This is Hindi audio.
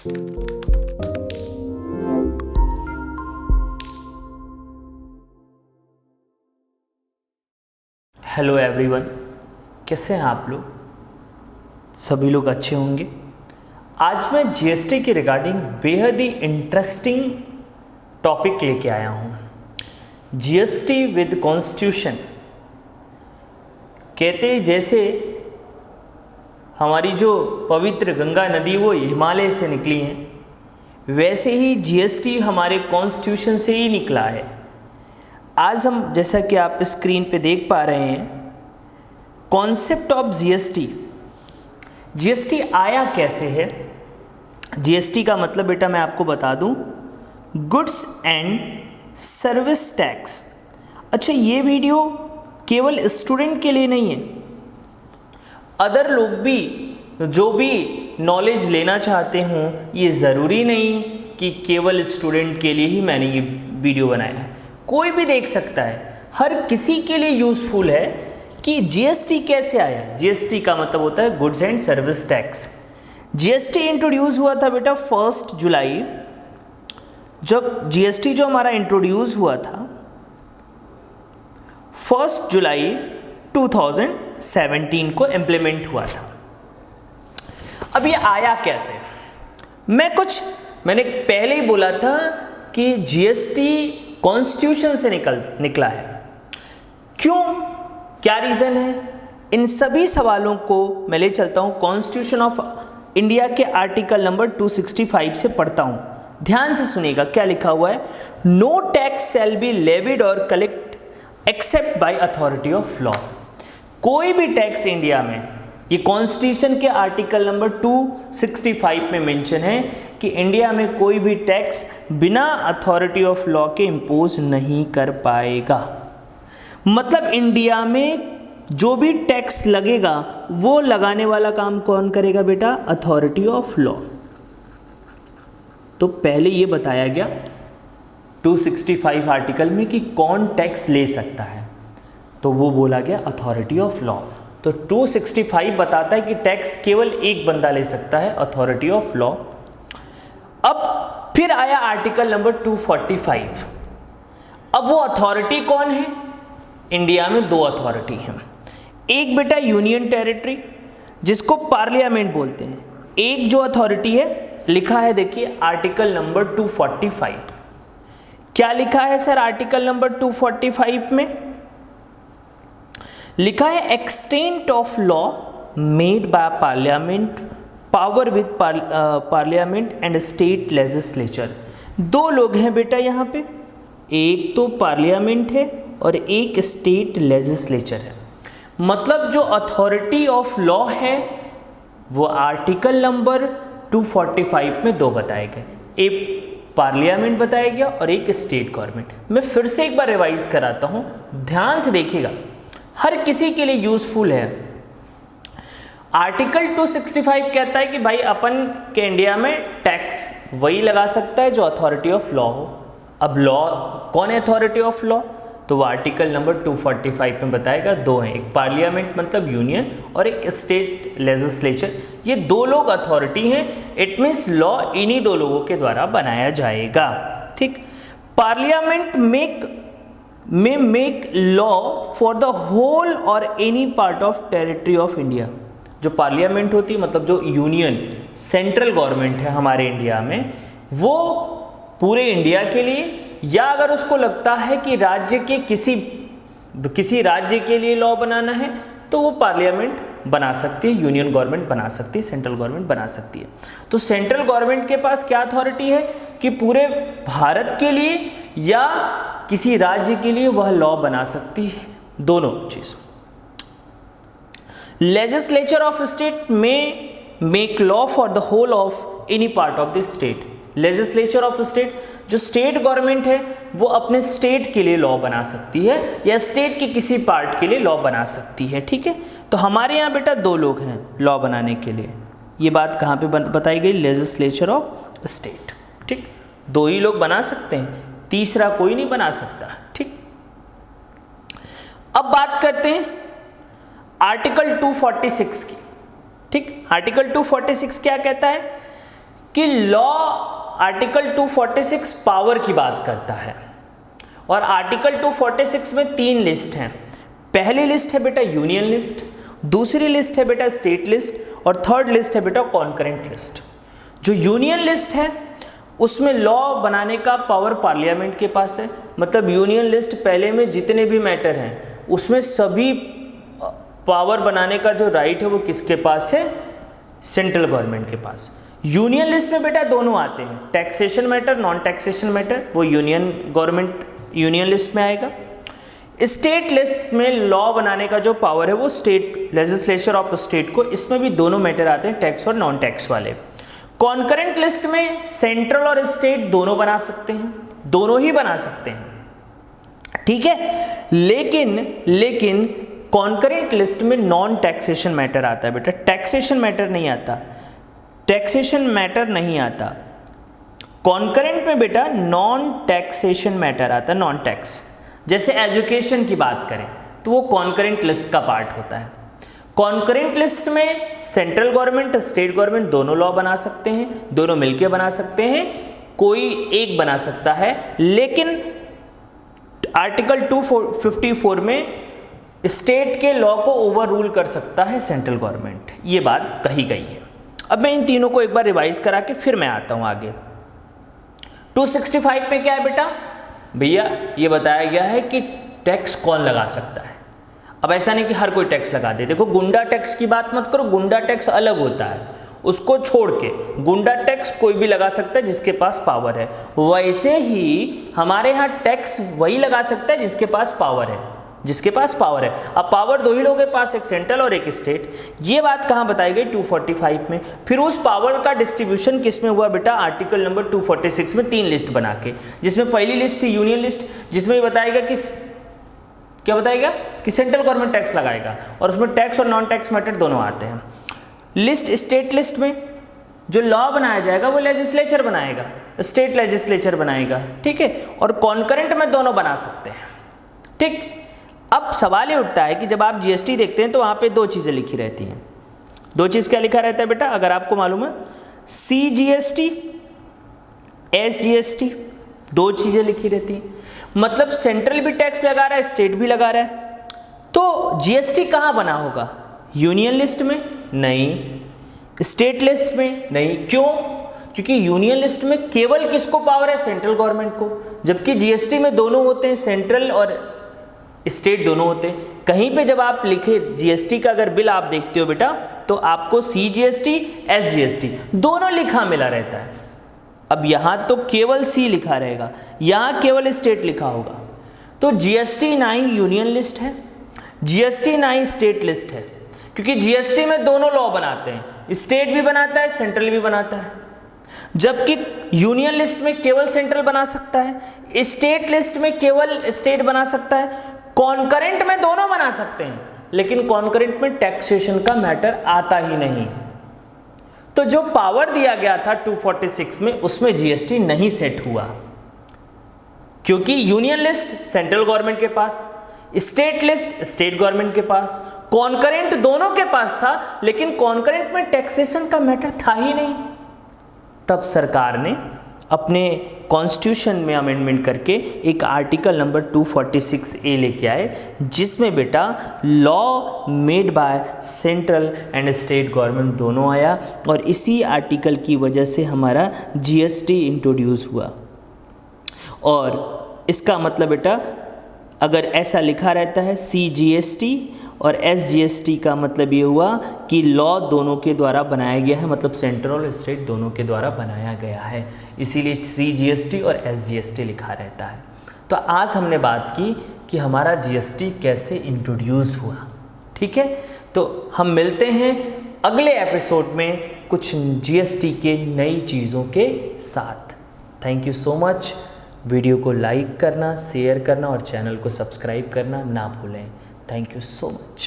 हेलो एवरीवन, कैसे हैं आप लोग? सभी लोग अच्छे होंगे। आज मैं जीएसटी के रिगार्डिंग बेहद ही इंटरेस्टिंग टॉपिक लेके आया हूँ। GST with constitution. कहते जैसे हमारी जो पवित्र गंगा नदी वो हिमालय से निकली है, वैसे ही जीएसटी हमारे कॉन्स्टिट्यूशन से ही निकला है। आज हम, जैसा कि आप स्क्रीन पे देख पा रहे हैं, कॉन्सेप्ट ऑफ जीएसटी। जीएसटी आया कैसे है? जीएसटी का मतलब बेटा मैं आपको बता दूं, गुड्स एंड सर्विस टैक्स। अच्छा, ये वीडियो केवल स्टूडेंट के लिए नहीं है, अदर लोग भी जो भी नॉलेज लेना चाहते हों, ये ज़रूरी नहीं कि केवल स्टूडेंट के लिए ही मैंने ये वीडियो बनाया है, कोई भी देख सकता है। हर किसी के लिए यूज़फुल है कि जीएसटी कैसे आया। जीएसटी का मतलब होता है goods and service tax. GST introduce हुआ था बेटा 1 जुलाई। जब जीएसटी जो हमारा इंट्रोड्यूस हुआ था 1 जुलाई 2017 को इम्प्लीमेंट हुआ था। अब ये आया कैसे? मैंने पहले ही बोला था कि जीएसटी कॉन्स्टिट्यूशन से निकला है। क्यों, क्या रीज़न है? इन सभी सवालों को मैं ले चलता हूँ कॉन्स्टिट्यूशन ऑफ इंडिया के आर्टिकल नंबर 265 से पढ़ता हूँ। ध्यान से सुनिएगा क्या लिखा हुआ है। No tax shall be levied और collect except by authority of law. कोई भी टैक्स इंडिया में, ये कॉन्स्टिट्यूशन के आर्टिकल नंबर 265 में मेंशन है कि इंडिया में कोई भी टैक्स बिना अथॉरिटी ऑफ लॉ के इम्पोज नहीं कर पाएगा। मतलब इंडिया में जो भी टैक्स लगेगा वो लगाने वाला काम कौन करेगा बेटा? Authority of law. तो पहले ये बताया गया 265 आर्टिकल में कि कौन टैक्स ले सकता है, तो वो बोला गया अथॉरिटी ऑफ लॉ। तो 265 बताता है कि टैक्स केवल एक बंदा ले सकता है, अथॉरिटी ऑफ लॉ। अब फिर आया आर्टिकल नंबर 245। अब वो अथॉरिटी कौन है? इंडिया में 2 अथॉरिटी हैं। एक बेटा यूनियन टेरिटरी, जिसको पार्लियामेंट बोलते हैं। एक जो अथॉरिटी है, लिखा है देखिए आर्टिकल नंबर 245। क्या लिखा है सर आर्टिकल नंबर 245 में? लिखा है extent of law made by parliament, power with parliament and state legislature. 2 लोग हैं बेटा यहाँ पे, एक तो पार्लियामेंट है और एक स्टेट लेजिस्लेचर है। मतलब जो अथॉरिटी ऑफ लॉ है वो आर्टिकल नंबर 245 में 2 बताए गए, एक पार्लियामेंट बताया गया और एक स्टेट गवर्नमेंट। मैं फिर से एक बार रिवाइज कराता हूँ, ध्यान से देखिएगा, हर किसी के लिए यूजफुल है। आर्टिकल 265 कहता है कि भाई अपन के इंडिया में टैक्स वही लगा सकता है जो अथॉरिटी ऑफ लॉ हो। अब लॉ कौन है अथॉरिटी ऑफ लॉ? तो वो आर्टिकल नंबर 245 में बताएगा 2 हैं, एक पार्लियामेंट मतलब यूनियन और एक स्टेट लेजिस्लेचर। ये 2 लोग अथॉरिटी हैं। इट मीन्स लॉ इन्हीं 2 लोगों के द्वारा बनाया जाएगा। ठीक, parliament make law for the whole और any part of territory of India. जो पार्लियामेंट होती है मतलब जो यूनियन सेंट्रल गवर्नमेंट है हमारे इंडिया में, वो पूरे इंडिया के लिए, या अगर उसको लगता है कि राज्य के किसी राज्य के लिए लॉ बनाना है तो वो पार्लियामेंट बना सकती है, यूनियन गवर्नमेंट बना सकती है, सेंट्रल गवर्नमेंट बना सकती है। तो सेंट्रल गवर्नमेंट के पास क्या अथॉरिटी है कि पूरे भारत के लिए या किसी राज्य के लिए वह लॉ बना सकती है, दोनों चीज। लेजिस्लेचर ऑफ स्टेट में make law for the whole of any part of the state. Legislature of state, जो स्टेट गवर्नमेंट है वो अपने स्टेट के लिए लॉ बना सकती है या स्टेट के किसी पार्ट के लिए लॉ बना सकती है। ठीक है, तो हमारे यहाँ बेटा 2 लोग हैं लॉ बनाने के लिए। ये बात कहाँ पे बताई गई? Legislature of state. ठीक, 2 ही लोग बना सकते हैं, तीसरा कोई नहीं बना सकता। ठीक, अब बात करते हैं आर्टिकल 246 की। ठीक, आर्टिकल 246 क्या कहता है कि लॉ आर्टिकल 246 पावर की बात करता है और आर्टिकल 246 में 3 लिस्ट हैं। पहली लिस्ट है बेटा यूनियन लिस्ट, दूसरी लिस्ट है बेटा स्टेट लिस्ट और थर्ड लिस्ट है बेटा कॉन्करेंट लिस्ट। जो यूनियन लिस्ट है उसमें लॉ बनाने का पावर पार्लियामेंट के पास है, मतलब यूनियन लिस्ट पहले में जितने भी मैटर हैं उसमें सभी पावर बनाने का जो राइट है वो किसके पास है, सेंट्रल गवर्नमेंट के पास। यूनियन लिस्ट में बेटा दोनों आते हैं, taxation matter, non taxation matter, वो यूनियन गवर्नमेंट यूनियन लिस्ट में आएगा। स्टेट लिस्ट में लॉ बनाने का जो पावर है वो स्टेट लेजिस्लेचर ऑफ स्टेट को, इसमें भी दोनों मैटर आते हैं, टैक्स और नॉन टैक्स वाले। कॉन्करेंट लिस्ट में सेंट्रल और स्टेट दोनों बना सकते हैं, दोनों ही बना सकते हैं, ठीक है। लेकिन कॉन्करेंट लिस्ट में नॉन टैक्सेशन मैटर आता है बेटा, टैक्सेशन मैटर नहीं आता, टैक्सेशन मैटर नहीं आता। कॉन्करेंट में बेटा नॉन टैक्सेशन मैटर आता है, नॉन टैक्स। जैसे एजुकेशन की बात करें तो वो कॉन्करेंट लिस्ट का पार्ट होता है। कॉन्करेंट लिस्ट में सेंट्रल गवर्नमेंट स्टेट गवर्नमेंट दोनों लॉ बना सकते हैं, दोनों मिलकर बना सकते हैं, कोई एक बना सकता है। लेकिन आर्टिकल 254 में स्टेट के लॉ को ओवर रूल कर सकता है सेंट्रल गवर्नमेंट, ये बात कही गई है। अब मैं इन तीनों को एक बार रिवाइज करा के फिर मैं आता हूं आगे। 265 में क्या है बेटा, भैया ये बताया गया है कि टैक्स कौन लगा सकता है। अब ऐसा नहीं कि हर कोई टैक्स लगा दे, देखो गुंडा टैक्स की बात मत करो, गुंडा टैक्स अलग होता है, उसको छोड़ के गुंडा टैक्स कोई भी लगा सकता है जिसके पास पावर है। वैसे ही हमारे यहाँ टैक्स वही लगा सकता है जिसके पास पावर है, जिसके पास पावर है। अब पावर दो ही लोगों के पास, एक सेंट्रल और एक स्टेट। ये बात कहाँ बताई गई, 245 में। फिर उस पावर का डिस्ट्रीब्यूशन किस में हुआ बेटा, आर्टिकल नंबर 246 में 3 लिस्ट बना के, जिसमें पहली लिस्ट थी यूनियन लिस्ट, जिसमें ये बताएगा कि क्या बताएगा कि सेंट्रल गवर्नमेंट टैक्स लगाएगा और उसमें टैक्स और नॉन टैक्स मैटर दोनों आते हैं। लिस्ट स्टेट लिस्ट में जो लॉ बनाया जाएगा वो लेजिस्लेचर बनाएगा, स्टेट लेजिस्लेचर बनाएगा, ठीक है। और कॉन्करेंट में दोनों बना सकते हैं, ठीक। अब सवाल ये उठता है कि जब आप जीएसटी देखते हैं तो वहाँ पे 2 चीज़ें लिखी रहती हैं। 2 चीज़ क्या लिखा रहता है बेटा, अगर आपको मालूम है, CGST, SGST, 2 चीज़ें लिखी रहती हैं। मतलब सेंट्रल भी टैक्स लगा रहा है, स्टेट भी लगा रहा है। तो जीएसटी कहाँ बना होगा, यूनियन लिस्ट में नहीं, स्टेट लिस्ट में नहीं। क्यों, क्योंकि यूनियन लिस्ट में केवल किसको पावर है, सेंट्रल गवर्नमेंट को, जबकि जीएसटी में दोनों होते हैं, सेंट्रल और स्टेट दोनों होते हैं। कहीं पे जब आप लिखे जीएसटी का अगर बिल आप देखते हो बेटा तो आपको CGST, SGST दोनों लिखा मिला रहता है। अब यहाँ तो केवल C लिखा रहेगा, यहाँ केवल स्टेट लिखा होगा। तो GST ना ही यूनियन लिस्ट है, GST ना ही स्टेट लिस्ट है, क्योंकि GST में दोनों लॉ बनाते हैं, स्टेट भी बनाता है, सेंट्रल भी बनाता है। जबकि यूनियन लिस्ट में केवल सेंट्रल बना सकता है, स्टेट लिस्ट में केवल स्टेट बना सकता है, कॉन्करेंट में दोनों बना सकते हैं, लेकिन कॉन्करेंट में टैक्सेशन का मैटर आता ही नहीं। तो जो पावर दिया गया था 246 में उसमें जीएसटी नहीं सेट हुआ, क्योंकि यूनियन लिस्ट सेंट्रल गवर्नमेंट के पास, स्टेट लिस्ट स्टेट गवर्नमेंट के पास, कॉन्करेंट दोनों के पास था, लेकिन कॉन्करेंट में टैक्सेशन का मैटर था ही नहीं। तब सरकार ने अपने कॉन्स्टिट्यूशन में अमेंडमेंट करके एक आर्टिकल नंबर 246A लेके आए, जिसमें बेटा law made by central and state government दोनों आया, और इसी आर्टिकल की वजह से हमारा जीएसटी इंट्रोड्यूस हुआ। और इसका मतलब बेटा अगर ऐसा लिखा रहता है CGST और SGST का मतलब ये हुआ कि लॉ दोनों के द्वारा बनाया गया है, मतलब सेंट्रल और स्टेट दोनों के द्वारा बनाया गया है, इसीलिए CGST और SGST लिखा रहता है। तो आज हमने बात की कि हमारा GST कैसे इंट्रोड्यूस हुआ, ठीक है। तो हम मिलते हैं अगले एपिसोड में कुछ GST के नई चीज़ों के साथ। Thank you so much. Video को लाइक करना, शेयर करना और चैनल को सब्सक्राइब करना ना भूलें। Thank you so much.